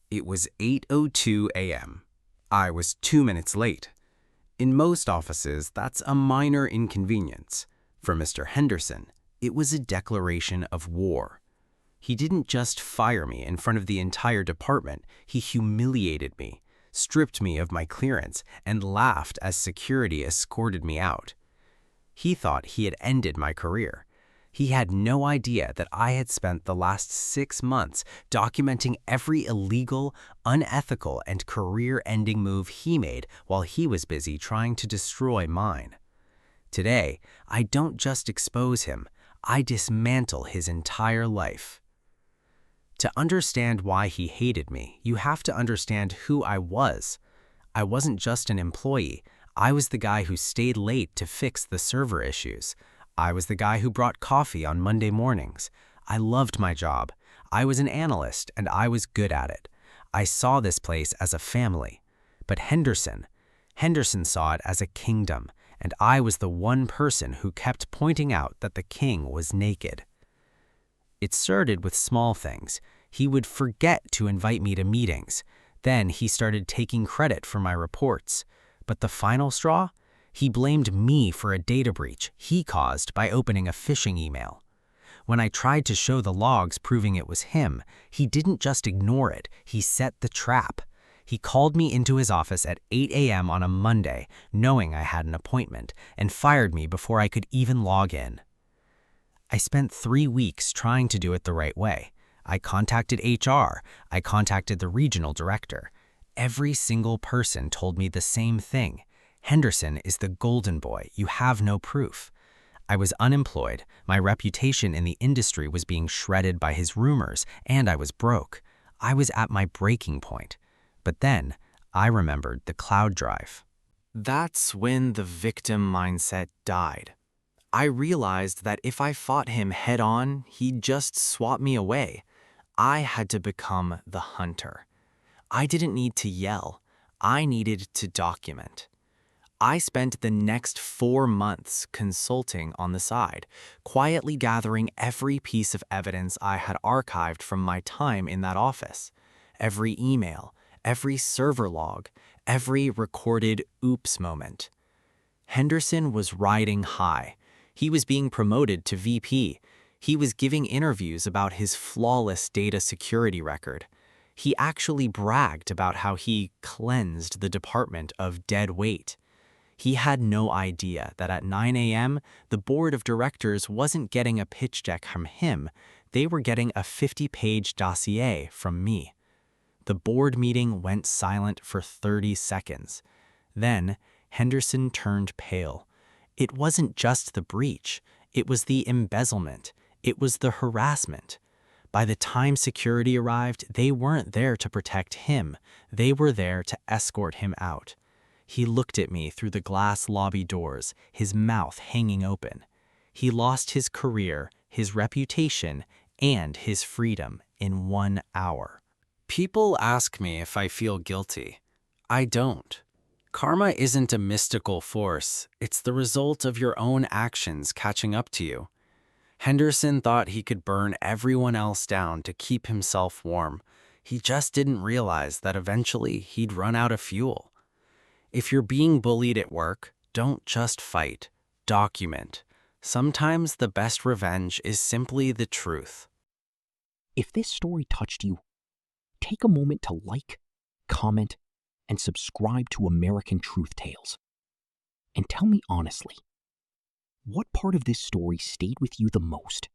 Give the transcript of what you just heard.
It was 8:02 a.m. I was 2 minutes late. In most offices, that's a minor inconvenience. For Mr. Henderson, it was a declaration of war. He didn't just fire me in front of the entire department, he humiliated me, stripped me of my clearance, and laughed as security escorted me out. He thought he had ended my career. He had no idea that I had spent the last 6 months documenting every illegal, unethical, and career-ending move he made while he was busy trying to destroy mine. Today, I don't just expose him, I dismantle his entire life. To understand why he hated me, you have to understand who I was. I wasn't just an employee. I was the guy who stayed late to fix the server issues. I was the guy who brought coffee on Monday mornings. I loved my job. I was an analyst, and I was good at it. I saw this place as a family. But Henderson saw it as a kingdom, and I was the one person who kept pointing out that the king was naked. It started with small things. He would forget to invite me to meetings. Then he started taking credit for my reports. But the final straw? He blamed me for a data breach he caused by opening a phishing email. When I tried to show the logs proving it was him, he didn't just ignore it, he set the trap. He called me into his office at 8 a.m. on a Monday, knowing I had an appointment, and fired me before I could even log in. I spent 3 weeks trying to do it the right way. I contacted HR. I contacted the regional director. Every single person told me the same thing. Henderson is the golden boy. You have no proof. I was unemployed. My reputation in the industry was being shredded by his rumors, and I was broke. I was at my breaking point. But then, I remembered the cloud drive. That's when the victim mindset died. I realized that if I fought him head-on, he'd just swat me away. I had to become the hunter. I didn't need to yell. I needed to document. I spent the next 4 months consulting on the side, quietly gathering every piece of evidence I had archived from my time in that office. Every email, every server log, every recorded oops moment. Henderson was riding high. He was being promoted to VP. He was giving interviews about his flawless data security record. He actually bragged about how he cleansed the department of dead weight. He had no idea that at 9 a.m., the board of directors wasn't getting a pitch deck from him. They were getting a 50-page dossier from me. The board meeting went silent for 30 seconds. Then, Henderson turned pale. It wasn't just the breach. It was the embezzlement. It was the harassment. By the time security arrived, they weren't there to protect him. They were there to escort him out. He looked at me through the glass lobby doors, his mouth hanging open. He lost his career, his reputation, and his freedom in 1 hour. People ask me if I feel guilty. I don't. Karma isn't a mystical force. It's the result of your own actions catching up to you. Henderson thought he could burn everyone else down to keep himself warm. He just didn't realize that eventually he'd run out of fuel. If you're being bullied at work, don't just fight. Document. Sometimes the best revenge is simply the truth. If this story touched you, take a moment to like, comment, and subscribe to American Truth Tales. And tell me honestly, what part of this story stayed with you the most?